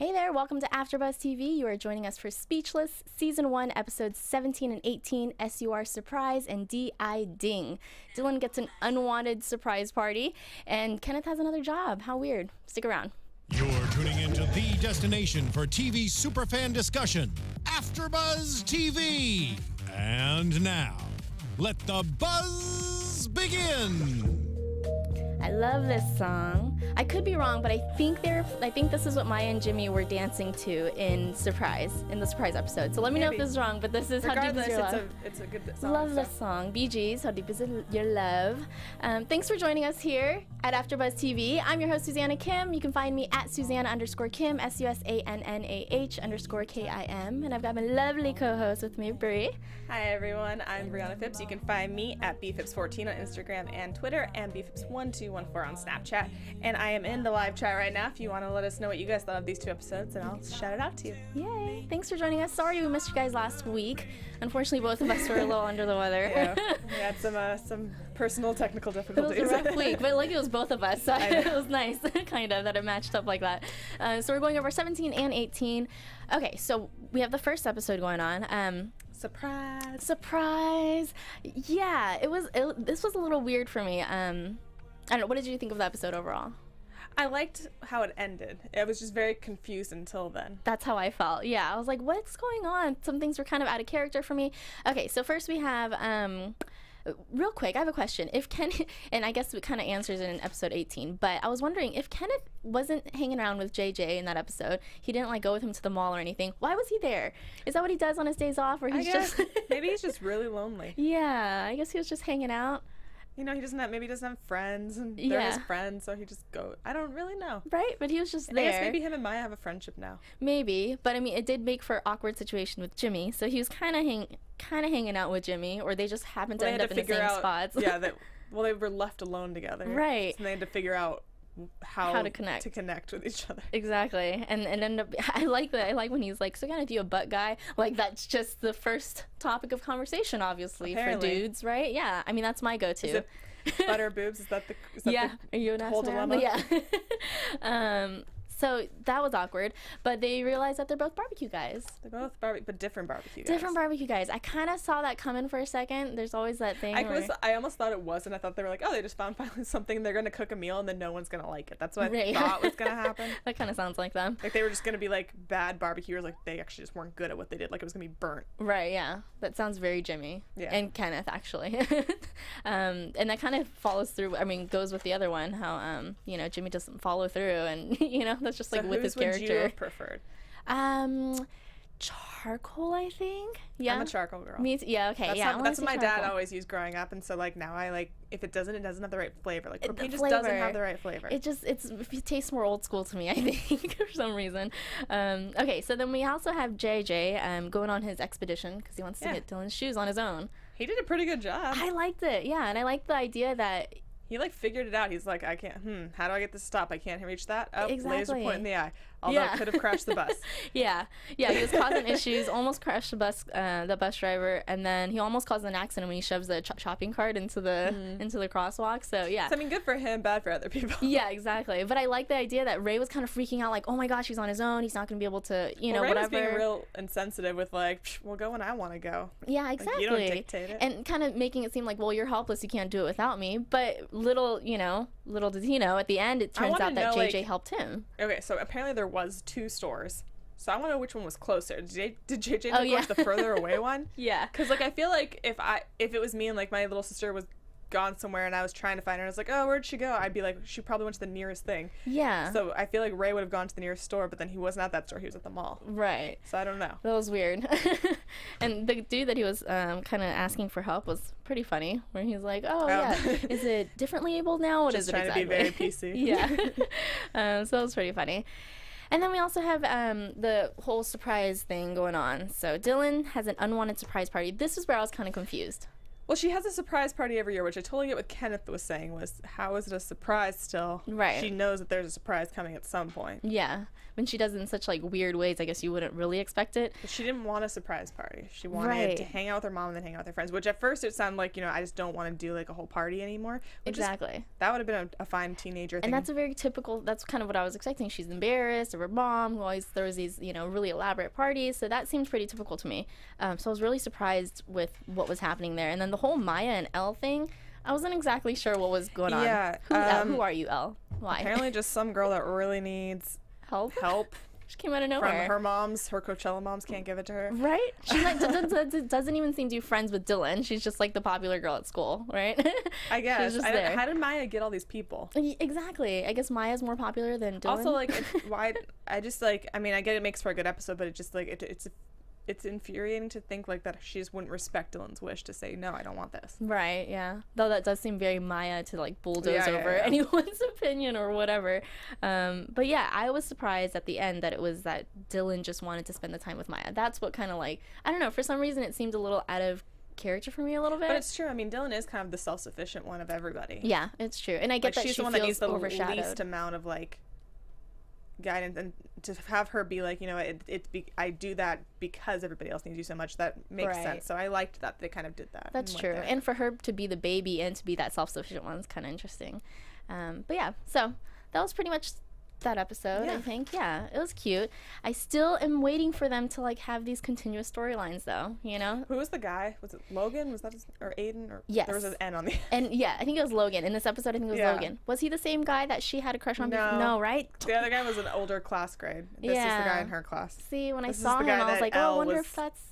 Hey there, welcome to AFTERBUZZ TV. You are joining us for Speechless, Season 1, Episodes 17 and 18, SUR Surprise, and DI Ding. Dylan gets an unwanted surprise party, and Kenneth has another job. How weird. Stick around. You're tuning into the destination for TV superfan discussion, AFTERBUZZ TV. And now, let the buzz begin. I love this song. I could be wrong, but I think this is what Maya and Jimmy were dancing to in the surprise episode. So let me know if this is wrong, but this is How Deep Is Your Love. It's a good song. Love this song. Bee Gees, How Deep Is Your Love. Thanks for joining us here at AFTERBUZZ TV. I'm your host, Susannah Kim. You can find me at Susanna_Kim, SUSANNAH_KIM. And I've got my lovely co-host with me, Brie. Hi everyone, I'm Briana Phipps. You can find me at bphipps14 on Instagram and Twitter, and bphipps1214 on Snapchat. And I am in the live chat right now if you want to let us know what you guys thought of these two episodes, and I'll shout it out to you. Yay! Thanks for joining us. Sorry we missed you guys last week. Unfortunately, both of us were a little under the weather. Yeah, we had some personal technical difficulties. It was a rough week, but like it was both of us, so it was nice, kind of, that it matched up like that. So we're going over 17 and 18. Okay, so we have the first episode going on. Surprise! Yeah, this was a little weird for me. I don't know, what did you think of the episode overall? I liked how it ended. I was just very confused until then. That's how I felt. Yeah, I was like, what's going on? Some things were kind of out of character for me. Okay, so first we have, real quick, I have a question. If Kenneth, and I guess it kind of answers it in episode 18, but I was wondering, if Kenneth wasn't hanging around with JJ in that episode, he didn't like go with him to the mall or anything, why was he there? Is that what he does on his days off? Or he's just maybe he's just really lonely. Yeah, I guess he was just hanging out. You know, he doesn't have friends, and they're his friends, so he just go. I don't really know. Right, but he was just there. I guess maybe him and Maya have a friendship now. Maybe, but I mean, it did make for an awkward situation with Jimmy, so he was kind of hanging out with Jimmy, or they just happened to end up in the same spots. Yeah, they were left alone together. Right. So they had to figure out how to connect with each other. Exactly. And end up, I like when he's like, so Kenneth, you a butt guy? Like, that's just the first topic of conversation, obviously. Apparently. For dudes, right? Yeah, I mean, that's my go-to. Is it butter boobs? Is that the Are you an whole dilemma? Yeah. So that was awkward, but they realized that they're both barbecue guys. They're both but different barbecue guys. Different barbecue guys. I kind of saw that coming for a second. There's always that thing I almost thought it was, and I thought they were like, oh, they just found finally something. They're going to cook a meal, and then no one's going to like it. That's what I thought was going to happen. That kind of sounds like them. Like they were just going to be like bad barbecuers. Like they actually just weren't good at what they did. Like it was going to be burnt. Right, yeah. That sounds very Jimmy. Yeah. And Kenneth, actually. And that kind of follows through, goes with the other one, how, Jimmy doesn't follow through, and, that's just like with his character. Would you have preferred? Charcoal, I think. Yeah, I'm a charcoal girl. Me too. Yeah, okay. That's what my dad always used growing up, and so like now I like if it doesn't have the right flavor. Like propane just doesn't have the right flavor. It tastes more old school to me, I think, for some reason. Okay, so then we also have JJ going on his expedition because he wants to get Dylan's shoes on his own. He did a pretty good job. I liked it, yeah, and I liked the idea that he like figured it out. He's like, I can't. How do I get this to stop? I can't reach that. Oh, exactly. Laser point in the eye. Although it could have crashed the bus. Yeah. He was causing issues. Almost crashed the bus driver, and then he almost caused an accident when he shoves the shopping cart into the crosswalk. So yeah. So, good for him, bad for other people. Yeah, exactly. But I like the idea that Ray was kind of freaking out, like, oh my gosh, he's on his own. He's not going to be able to, Ray whatever. was being real insensitive with like, we'll go when I want to go. Yeah, exactly. Like, you don't dictate it. And kind of making it seem like, well, you're helpless. You can't do it without me. But little does he know, at the end it turns out that JJ helped him. Okay, so apparently there was 2 stores. So I want to know which one was closer. Did JJ know the further away one? Yeah. Because like I feel like if it was me and like my little sister was gone somewhere and I was trying to find her and I was like, oh, where'd she go? I'd be like, she probably went to the nearest thing. Yeah. So I feel like Ray would have gone to the nearest store, but then he wasn't at that store. He was at the mall. Right. So I don't know. That was weird. And the dude that he was kind of asking for help was pretty funny, where he's like, oh yeah, is it differently abled now? What is it exactly? Just trying to be very PC. Yeah. So that was pretty funny. And then we also have the whole surprise thing going on. So Dylan has an unwanted surprise party. This is where I was kind of confused. Well, she has a surprise party every year, which I totally get what Kenneth was saying was, how is it a surprise still? Right. She knows that there's a surprise coming at some point. Yeah. When she does it in such, like, weird ways, I guess you wouldn't really expect it. But she didn't want a surprise party. She wanted to hang out with her mom and then hang out with her friends, which at first it sounded like, I just don't want to do, like, a whole party anymore. Exactly. That would have been a fine teenager thing. And that's a very typical, that's kind of what I was expecting. She's embarrassed of her mom, who always throws these, really elaborate parties. So that seemed pretty typical to me. So I was really surprised with what was happening there. And then the whole Maya and Elle thing, I wasn't exactly sure what was going on. Yeah. Who are you, Elle? Why? Apparently just some girl that really needs help. She came out of nowhere. From her moms, her Coachella moms can't give it to her. Right? She doesn't even seem to be friends with Dylan. She's just like the popular girl at school, right? I guess. She's just there. How did Maya get all these people? Exactly. I guess Maya's more popular than Dylan. Also, like, why? I just like. I mean, I get it makes for a good episode, but it just like it's infuriating to think like that she just wouldn't respect Dylan's wish to say no, I don't want this. Right. Yeah. Though that does seem very Maya to like bulldoze over anyone's opinion or whatever. But yeah, I was surprised at the end that it was that Dylan just wanted to spend the time with Maya. That's what kind of like, I don't know, for some reason it seemed a little out of character for me a little bit. But it's true. I mean, Dylan is kind of the self-sufficient one of everybody. Yeah, it's true. And I get like, that she's she the one feels that needs the overshadowed. least amount of like guidance, and to have her be like, I do that because everybody else needs you so much, that makes sense. So I liked that they kind of did that. That's true. And for her to be the baby and to be that self-sufficient one is kind of interesting. But yeah, so that was pretty much that episode. I think it was cute. I still am waiting for them to like have these continuous storylines though, Who was the guy? Was it Logan? Was that or Aiden? Or yes, there was an N on the and I think it was Logan in this episode. I think it was Logan. Was he the same guy that she had a crush on before? No, right? The other guy was an older class grade. This is the guy in her class. See, when I saw him I was like, I wonder if that's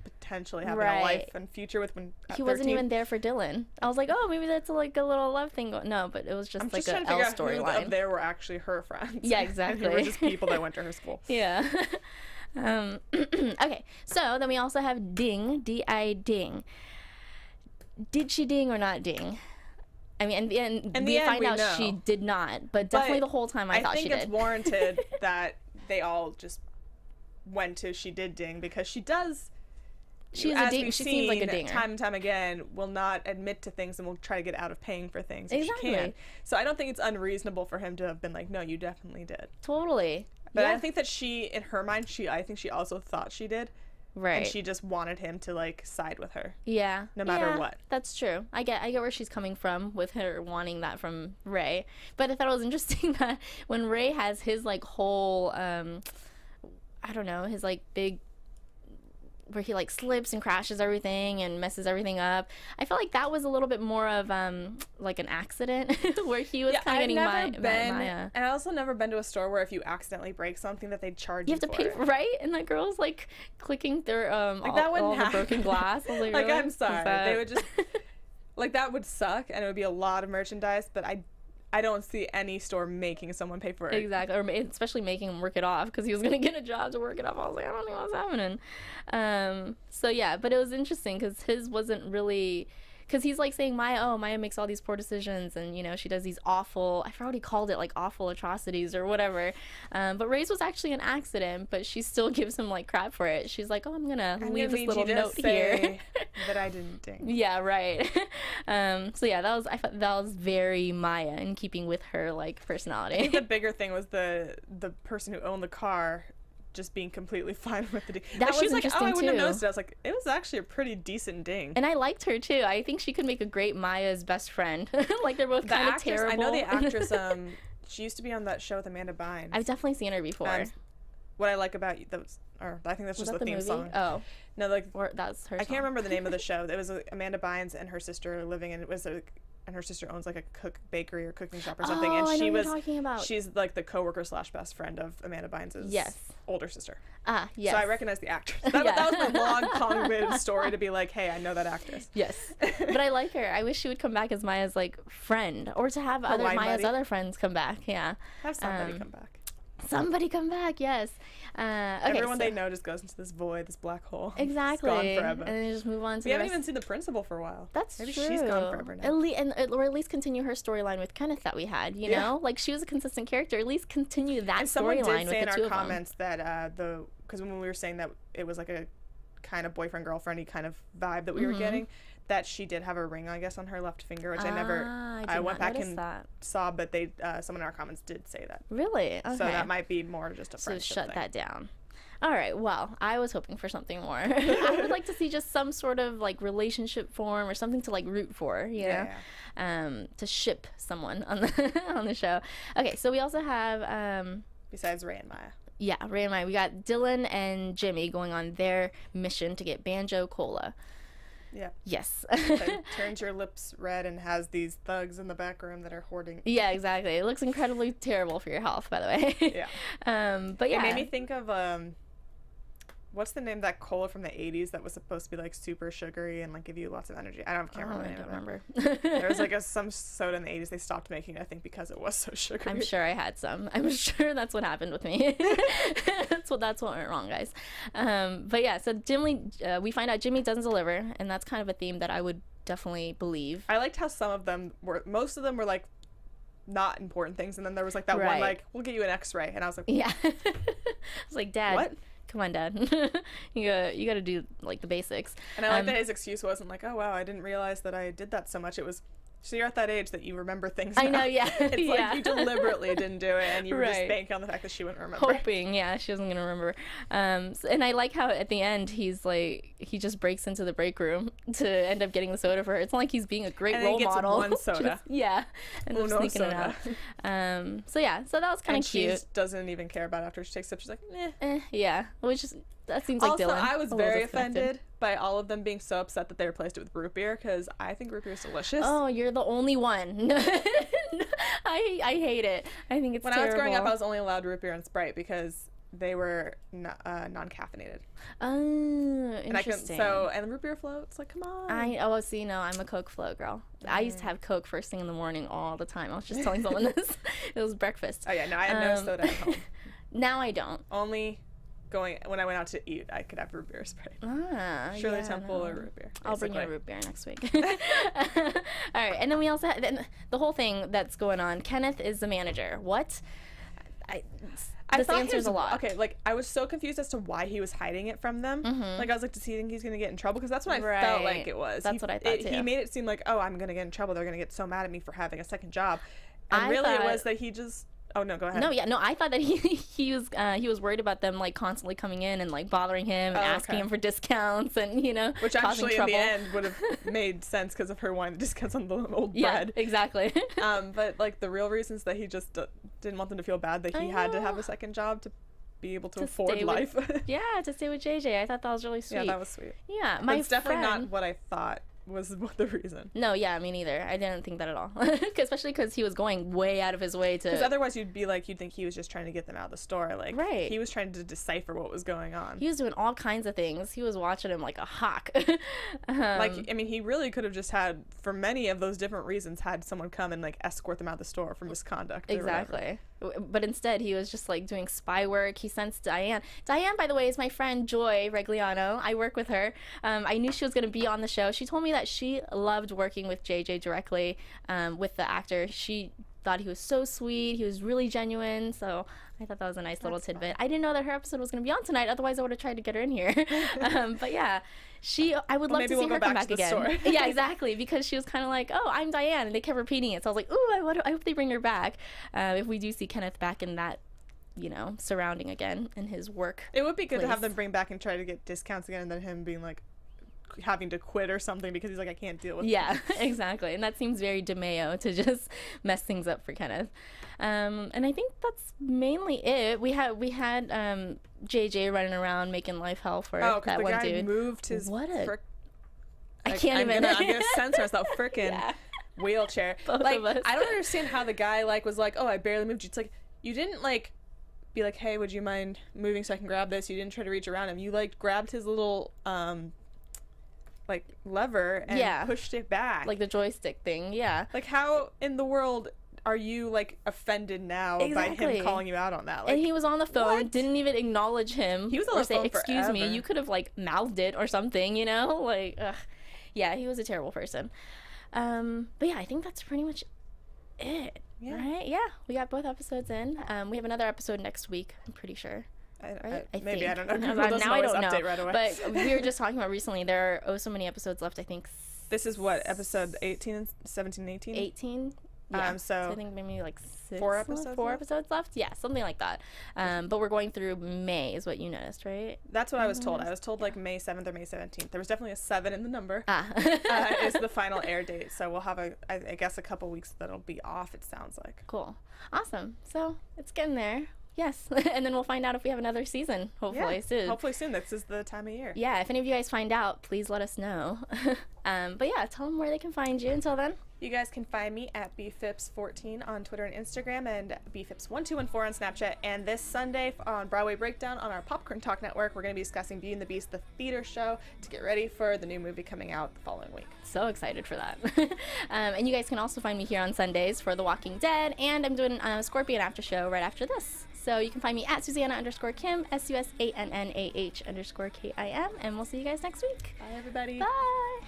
potentially having a life and future with when he wasn't even there for Dylan. I was like, oh, maybe that's like a little love thing. No, but it was just like an L storyline. Who there were actually her friends. Yeah, exactly. They were just people that went to her school. Yeah. Okay, so then we also have Ding, D-I Ding. Did she ding or not ding? I mean, we find out she did not, but definitely the whole time I thought she did. I think it's warranted that they all just went to she did ding, because she does. She seems like a dinger. Time and time again, will not admit to things and will try to get out of paying for things if exactly. she can. So I don't think it's unreasonable for him to have been like, no, you definitely did. Totally. But I think that she, in her mind, I think she also thought she did. Right. And she just wanted him to like side with her. Yeah. No matter what. That's true. I get where she's coming from with her wanting that from Ray. But I thought it was interesting that when Ray has his like whole I don't know, his like big where he like slips and crashes everything and messes everything up. I felt like that was a little bit more of like an accident where he was kind of getting Maya. And I also never been to a store where if you accidentally break something that they charge you have to pay for, right? And that girl's like clicking through like that wouldn't all the broken glass. I was like, really? I'm sorry. They would just like that would suck, and it would be a lot of merchandise, but I don't see any store making someone pay for it. Exactly, or especially making him work it off, because he was going to get a job to work it off. I was like, I don't know what's happening. So yeah, but it was interesting because his wasn't really, because he's like saying Maya makes all these poor decisions, and she does these awful, I forgot what he called it, like awful atrocities or whatever. But Ray's was actually an accident, but she still gives him like crap for it. She's like, oh, I'm gonna leave this little note here that I didn't ding. Yeah, right. So yeah, I thought that was very Maya in keeping with her like personality. I think the bigger thing was the person who owned the car just being completely fine with the ding. That was interesting, I wouldn't have too. noticed it. I was like, it was actually a pretty decent ding. And I liked her too. I think she could make a great Maya's best friend. Like they're both kind of terrible. I know the actress. She used to be on that show with Amanda Bynes. I've definitely seen her before. What I like about those, or I think that's just the theme song. Oh, no, like that's her. I can't remember the name of the show. It was Amanda Bynes and her sister living, and it was and her sister owns like a bakery or cooking shop or something. And I know what you're talking about. She's like the coworker / best friend of Amanda Bynes' older sister. Yes. So I recognize the actress. That was my long, convoluted story to be like, hey, I know that actress. Yes. But I like her. I wish she would come back as Maya's like friend, or to have Maya's other friends come back. Yeah. Have somebody come back. Somebody come back, yes. Okay, everyone they know just goes into this void, this black hole. Exactly. It's gone forever. And then you just move on to We haven't even seen the principal for a while. That's Maybe true. she's gone forever now. Or at least continue her storyline with Kenneth that we had, you know? Like, she was a consistent character. At least continue that storyline with the two of them. Someone did say in our comments that because when we were saying that it was like a kind of boyfriend-girlfriend-y kind of vibe that we were getting, that she did have a ring, I guess, on her left finger, which I I went back and that. saw, but they someone in our comments did say that. Really? Okay. So that might be more just a friendship So shut thing. that down. All right. Well, I was hoping for something more. I would like to see just some sort of like relationship form or something to like root for, you know, to ship someone on the on the show. Okay. So we also have Besides Ray and Maya. yeah, Ray and Maya. We got Dylan and Jimmy going on their mission to get Banjo Cola. Yeah. Yes. That turns your lips red and has these thugs in the back room that are hoarding. Yeah, exactly. It looks incredibly terrible for your health, by the way. Yeah. But yeah. It made me think of what's the name of that cola from the 80s that was supposed to be like super sugary and like give you lots of energy? I can't remember. I don't remember. There was like some soda in the 80s they stopped making, I think, because it was so sugary. I'm sure I had some. I'm sure that's what happened with me. that's what went wrong, guys. But yeah, so we find out Jimmy doesn't deliver, and that's kind of a theme that I would definitely believe. I liked how most of them were like not important things, and then there was like that one like, we'll get you an X-ray, and I was like, yeah. I was like, Dad, what? Come on, Dad. you gotta do like the basics. And I like that his excuse wasn't like, oh wow, I didn't realize that I did that so much. It was, so you're at that age that you remember things now. I know, yeah. It's yeah. like you deliberately didn't do it, and you were just banking on the fact that she wouldn't remember. Hoping, yeah, she wasn't gonna remember. And I like how at the end he's like, he just breaks into the break room to end up getting the soda for her. It's not like he's being a great and role then he gets model. one soda. Yeah, and Uno sneaking soda. it out. So yeah, so that was kind of cute. She doesn't even care about it after she takes a sip. She's like, eh. Yeah, which is that seems like also, Dylan. I was a little very disconnected. offended by all of them being so upset that they replaced it with root beer, because I think root beer is delicious. Oh, you're the only one. I hate it. I think it's when terrible. I was growing up, I was only allowed root beer and Sprite because they were non-caffeinated. Oh, And I couldn't, interesting. and root beer floats, like, come on. See, no, I'm a Coke float girl. I used to have Coke first thing in the morning all the time. I was just telling someone this. It was breakfast. Oh yeah, no, I had no soda at home. Now I don't. Only when I went out to eat, I could have root beer or Sprite. Shirley Yeah, Temple no. or root beer. I'll bring you a basically. root beer next week. All right, and then we also have the whole thing that's going on. Kenneth is the manager. What? This thought answers a lot. Okay, like I was so confused as to why he was hiding it from them. Like I was like, does he think he's gonna get in trouble? Because that's what I felt like it was. That's what I thought too. He made it seem like, oh, I'm gonna get in trouble. They're gonna get so mad at me for having a second job. And I really, it thought- was that he just. Oh no, go ahead. No, I thought that he was worried about them like constantly coming in and like bothering him and asking him for discounts and which causing actually trouble. in the end would have made sense because of her wanting the discounts on the old bread. Yeah, exactly. But like the real reasons that he just didn't want them to feel bad that he had to have a second job to be able to afford stay life. Yeah, to stay with JJ. I thought that was really sweet. Yeah, that was sweet. Yeah, But my it's definitely friend, not what I thought was the reason. No, yeah, me neither. I didn't think that at all. Especially because he was going way out of his way to. Because otherwise, you'd think he was just trying to get them out of the store. Like, he was trying to decipher what was going on. He was doing all kinds of things. He was watching him like a hawk. Like, I mean, he really could have just had, for many of those different reasons, had someone come and like escort them out of the store for misconduct. Exactly. But instead, he was just like doing spy work. He sensed Diane. Diane, by the way, is my friend Joy Regliano. I work with her. I knew she was going to be on the show. She told me that she loved working with JJ directly, with the actor. She thought he was so sweet. He was really genuine. So I thought that was a nice little tidbit. I didn't know that her episode was going to be on tonight. Otherwise, I would have tried to get her in here. But yeah, I would love to see her come back again. Yeah, exactly. Because she was kind of like, oh, I'm Diane. And they kept repeating it. So I was like, ooh, I hope they bring her back. If we do see Kenneth back in that, surrounding again in his work. It would be good to have them bring back and try to get discounts again, and then him being like, having to quit or something because he's like, I can't deal with it. Exactly. And that seems very DiMeo to just mess things up for Kenneth. And I think that's mainly it. We had JJ running around making life hell for that one dude. Oh, the guy moved his I can't even. I'm gonna censor myself. Frickin' wheelchair. Both like, of us. I don't understand how the guy like was like, oh, I barely moved you. It's like, you didn't like be like, hey, would you mind moving so I can grab this? You didn't try to reach around him. You like grabbed his little like lever and pushed it back, like the joystick thing. Like, how in the world are you like offended now by him calling you out on that? Like, and he was on the phone, didn't even acknowledge him. He was on the phone excuse forever. me, you could have like mouthed it or something, like ugh. Yeah, he was a terrible person. But yeah, I think that's pretty much it. Right? Yeah, we got both episodes in. We have another episode next week, I'm pretty sure. I think. I don't know. Now I don't know. Right away. But we were just talking about recently, there are so many episodes left. I think This is what, episode 18 and 17 and 18? 18. Yeah. So I think maybe like 4 episodes left. Yeah, something like that. But we're going through May is what you noticed, right? That's what I was told. I was told like May 7th or May 17th. There was definitely a 7 in the number. Is the final air date. So we'll have I guess a couple weeks that'll be off, it sounds like. Cool. Awesome. So it's getting there. Yes. And then we'll find out if we have another season, hopefully soon. Hopefully soon. This is the time of year. Yeah, if any of you guys find out, please let us know. But yeah, tell them where they can find you. Until then. You guys can find me at bphipps14 on Twitter and Instagram, and bphipps1214 on Snapchat. And this Sunday on Broadway Breakdown on our Popcorn Talk Network, we're going to be discussing Beauty and the Beast, the theater show, to get ready for the new movie coming out the following week. So excited for that. And you guys can also find me here on Sundays for The Walking Dead, and I'm doing a Scorpion after show right after this. So you can find me at Susannah_Kim, SUSANNAH_KIM, and we'll see you guys next week. Bye, everybody. Bye.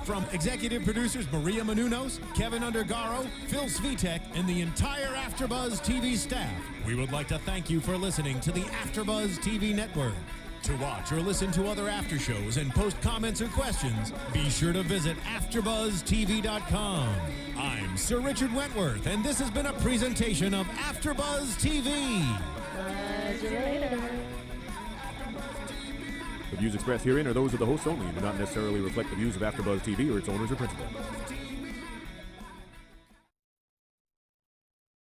From executive producers Maria Menounos, Kevin Undergaro, Phil Svitek, and the entire AfterBuzz TV staff, we would like to thank you for listening to the AfterBuzz TV network. To watch or listen to other after shows and post comments or questions, be sure to visit AfterBuzzTV.com. I'm Sir Richard Wentworth, and this has been a presentation of AfterBuzz TV. See you later. The views expressed herein are those of the hosts only and do not necessarily reflect the views of AfterBuzz TV or its owners or principals.